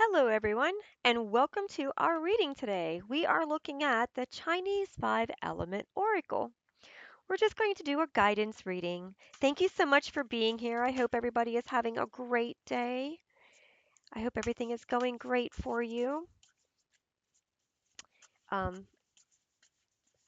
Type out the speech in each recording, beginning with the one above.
Hello, everyone, and welcome to our reading today. We are looking at the Chinese Five Element Oracle. We're just going to do a guidance reading. Thank you so much for being here. I hope everybody is having a great day. I hope everything is going great for you. Um,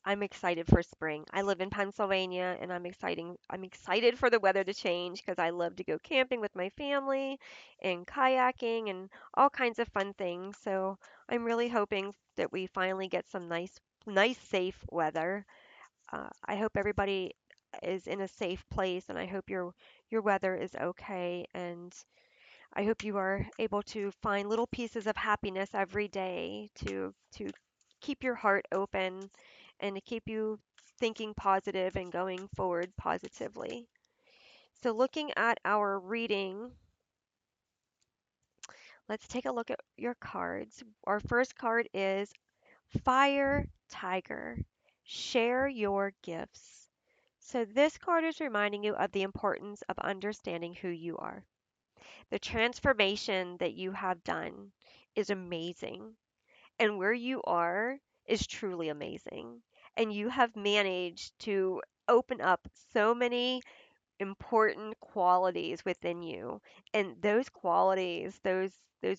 I'm excited for spring. I live in Pennsylvania and I'm excited for the weather to change because I love to go camping with my family and kayaking and all kinds of fun things. So I'm really hoping that we finally get some nice safe weather. I hope everybody is in a safe place and I hope your weather is okay and I hope you are able to find little pieces of happiness every day to keep your heart open and to keep you thinking positive and going forward positively. So looking at our reading, let's take a look at your cards. Our first card is Fire Tiger. Share your gifts. So this card is reminding you of the importance of understanding who you are. The transformation that you have done is amazing, and where you are is truly amazing. And you have managed to open up so many important qualities within you. And those qualities, those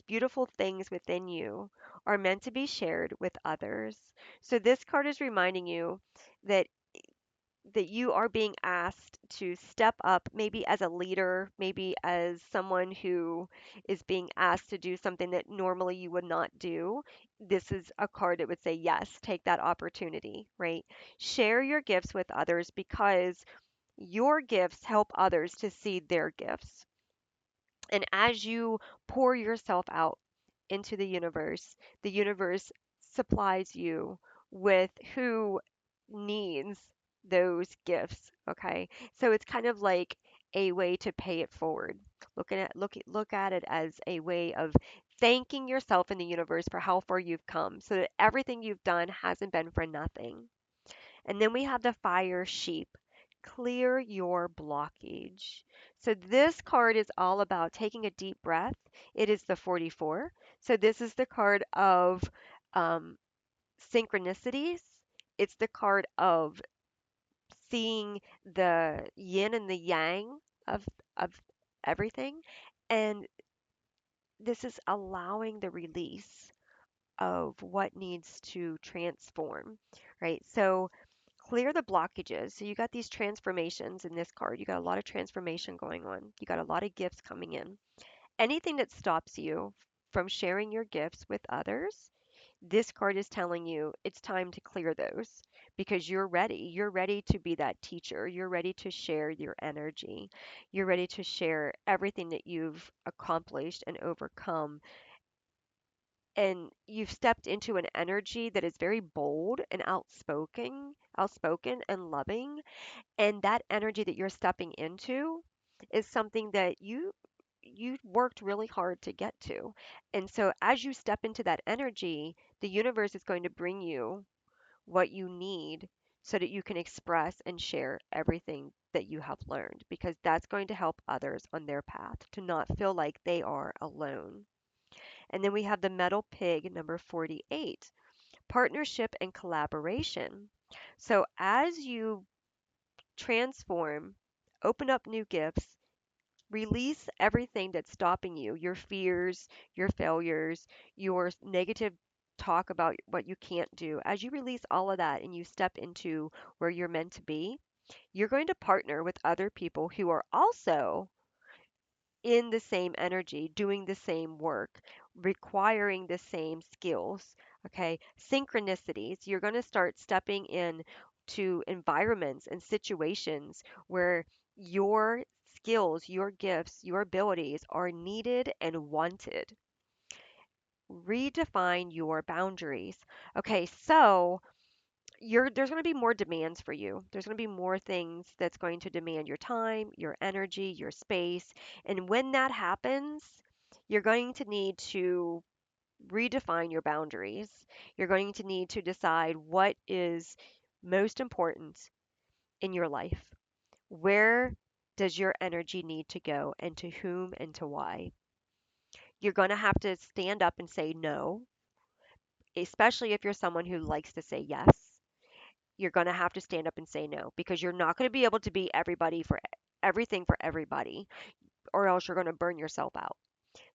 beautiful things within you are meant to be shared with others. So this card is reminding you that you are being asked to step up, maybe as a leader, maybe as someone who is being asked to do something that normally you would not do. This is a card that would say, yes, take that opportunity, right? Share your gifts with others because your gifts help others to see their gifts. And as you pour yourself out into the universe supplies you with who needs those gifts. Okay. So it's kind of like a way to pay it forward. Look at it as a way of thanking yourself in the universe for how far you've come so that everything you've done hasn't been for nothing. And then we have the fire sheep. Clear your blockage. So this card is all about taking a deep breath. It is the 44. So this is the card of um, synchronicities. It's the card of seeing the yin and the yang of everything. And this is allowing the release of what needs to transform, right? So clear the blockages. So you got these transformations in this card. You got a lot of transformation going on. You got a lot of gifts coming in. Anything that stops you from sharing your gifts with others, this card is telling you it's time to clear those because you're ready. You're ready to be that teacher. You're ready to share your energy. You're ready to share everything that you've accomplished and overcome, and you've stepped into an energy that is very bold and outspoken and loving. And that energy that you're stepping into is something that you worked really hard to get to. And so as you step into that energy, the universe is going to bring you what you need so that you can express and share everything that you have learned because that's going to help others on their path to not feel like they are alone. And then we have the metal pig, number 48, partnership and collaboration. So as you transform, open up new gifts, release everything that's stopping you, your fears, your failures, your negative talk about what you can't do. As you release all of that and you step into where you're meant to be, you're going to partner with other people who are also in the same energy, doing the same work, requiring the same skills. Okay, synchronicities. You're going to start stepping in to environments and situations where your skills, your gifts, your abilities are needed and wanted. Redefine your boundaries. Okay, so there's going to be more demands for you. There's going to be more things that's going to demand your time, your energy, your space. And when that happens, you're going to need to redefine your boundaries. You're going to need to decide what is most important in your life. Where does your energy need to go and to whom and to why? You're going to have to stand up and say no, especially if you're someone who likes to say yes. You're going to have to stand up and say no because you're not going to be able to be everybody for everything for everybody, or else you're going to burn yourself out.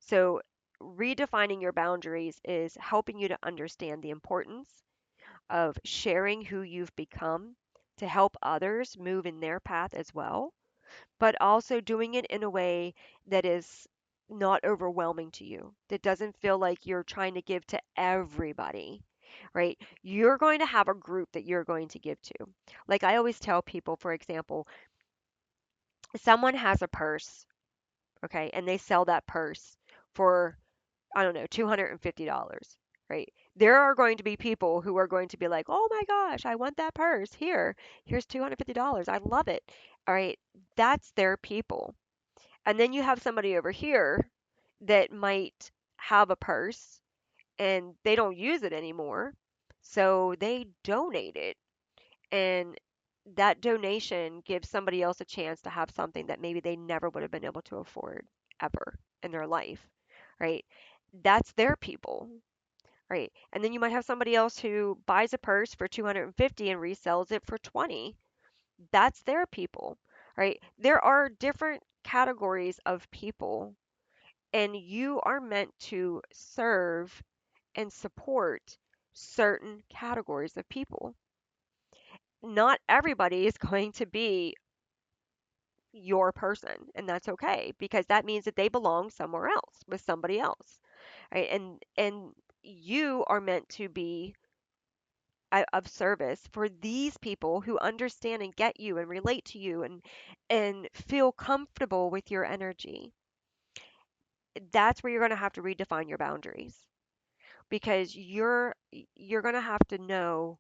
So, redefining your boundaries is helping you to understand the importance of sharing who you've become to help others move in their path as well, but also doing it in a way that is not overwhelming to you, that doesn't feel like you're trying to give to everybody, right? You're going to have a group that you're going to give to. Like I always tell people, for example, someone has a purse, okay, and they sell that purse for, I don't know, $250, right? There are going to be people who are going to be like, oh my gosh, I want that purse. Here's $250. I love it. All right. That's their people. And then you have somebody over here that might have a purse and they don't use it anymore. So they donate it. And that donation gives somebody else a chance to have something that maybe they never would have been able to afford ever in their life, right? That's their people, right? And then you might have somebody else who buys a purse for 250 and resells it for 20. That's their people, right? There are different categories of people, and you are meant to serve and support certain categories of people. Not everybody is going to be your person, and that's okay because that means that they belong somewhere else with somebody else, right? And you are meant to be of service for these people who understand and get you and relate to you and feel comfortable with your energy. That's where you're going to have to redefine your boundaries because you're going to have to know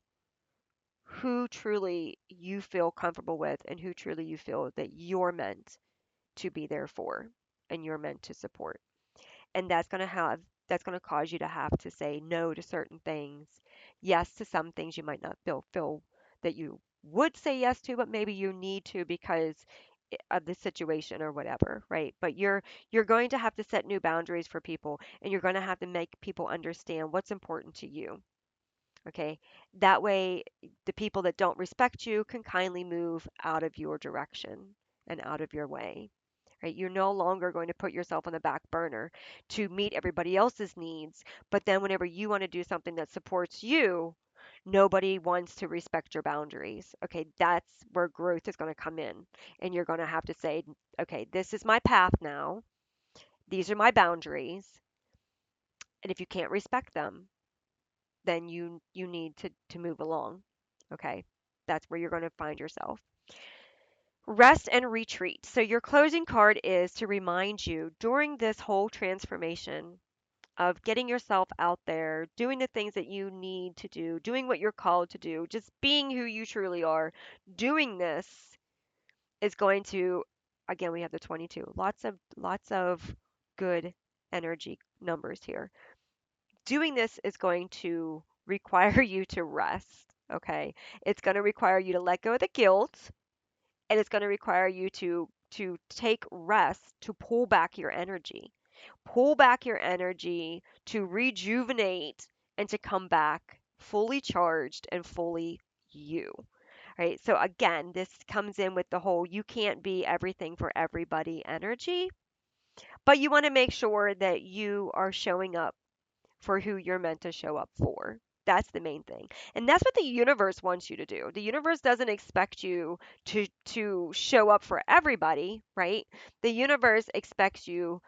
who truly you feel comfortable with and who truly you feel that you're meant to be there for and you're meant to support. And that's going to cause you to have to say no to certain things, yes to some things you might not feel that you would say yes to, but maybe you need to because of the situation or whatever, right? But you're going to have to set new boundaries for people and you're going to have to make people understand what's important to you. Okay. That way, the people that don't respect you can kindly move out of your direction and out of your way. Right? You're no longer going to put yourself on the back burner to meet everybody else's needs. But then, whenever you want to do something that supports you, nobody wants to respect your boundaries. Okay. That's where growth is going to come in. And you're going to have to say, okay, this is my path now. These are my boundaries. And if you can't respect them, then you need to move along. Okay? That's where you're going to find yourself. Rest and retreat. So your closing card is to remind you during this whole transformation of getting yourself out there, doing the things that you need to do, doing what you're called to do, just being who you truly are. Doing this is going to, again, we have the 22. Lots of good energy numbers here. Doing this is going to require you to rest, okay? It's going to require you to let go of the guilt, and it's going to require you to take rest to pull back your energy. Pull back your energy to rejuvenate and to come back fully charged and fully you. Right? So again, this comes in with the whole you can't be everything for everybody energy, but you want to make sure that you are showing up for who you're meant to show up for. That's the main thing. And that's what the universe wants you to do. The universe doesn't expect you to show up for everybody, right? The universe expects you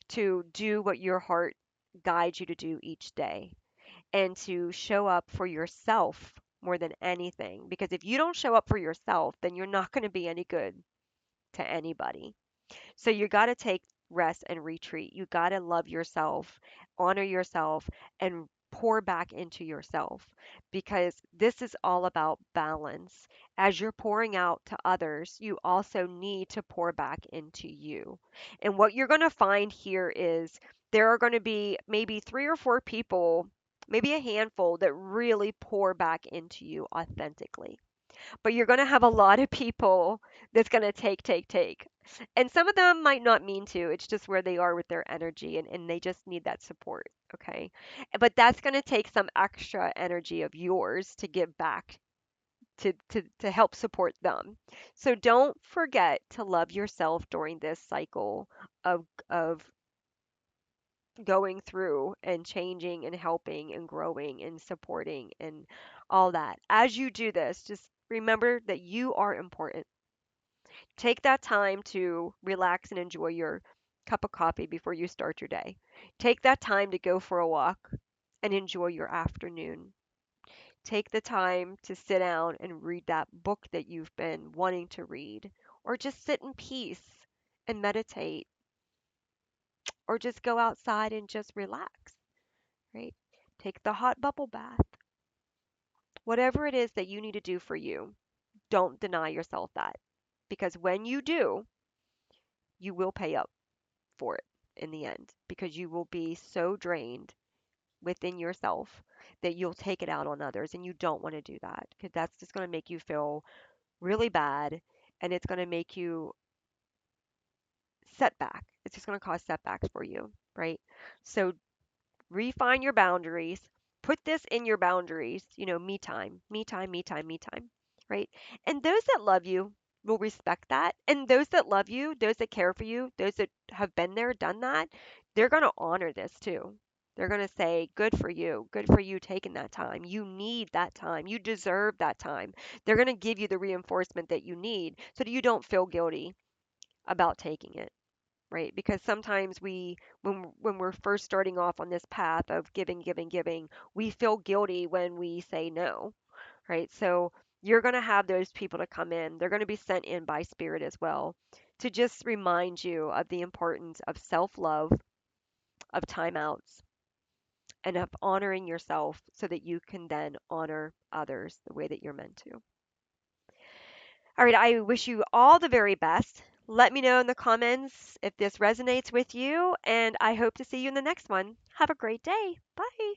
to do what your heart guides you to do each day and to show up for yourself more than anything. Because if you don't show up for yourself, then you're not going to be any good to anybody. So you got to take rest and retreat. You got to love yourself, honor yourself, and pour back into yourself because this is all about balance. As you're pouring out to others, you also need to pour back into you. And what you're going to find here is there are going to be maybe three or four people, maybe a handful that really pour back into you authentically, but you're going to have a lot of people that's going to take, take, take. And some of them might not mean to. It's just where they are with their energy and they just need that support. Okay. But that's going to take some extra energy of yours to give back to help support them. So don't forget to love yourself during this cycle of going through and changing and helping and growing and supporting and all that. As you do this, just remember that you are important. Take that time to relax and enjoy your cup of coffee before you start your day. Take that time to go for a walk and enjoy your afternoon. Take the time to sit down and read that book that you've been wanting to read, or just sit in peace and meditate, or just go outside and just relax, right? Take the hot bubble bath. Whatever it is that you need to do for you, don't deny yourself that. Because when you do, you will pay up for it in the end because you will be so drained within yourself that you'll take it out on others and you don't want to do that because that's just going to make you feel really bad and it's going to make you setback. It's just going to cause setbacks for you, right? So refine your boundaries. Put this in your boundaries, me time, me time, me time, me time, right? And those that love you will respect that. And those that love you, those that care for you, those that have been there, done that, they're going to honor this too. They're going to say, good for you. Good for you taking that time. You need that time. You deserve that time. They're going to give you the reinforcement that you need so that you don't feel guilty about taking it, right? Because sometimes when we're first starting off on this path of giving, giving, giving, we feel guilty when we say no, right? So you're going to have those people to come in. They're going to be sent in by spirit as well to just remind you of the importance of self-love, of timeouts, and of honoring yourself so that you can then honor others the way that you're meant to. All right, I wish you all the very best. Let me know in the comments if this resonates with you, and I hope to see you in the next one. Have a great day. Bye.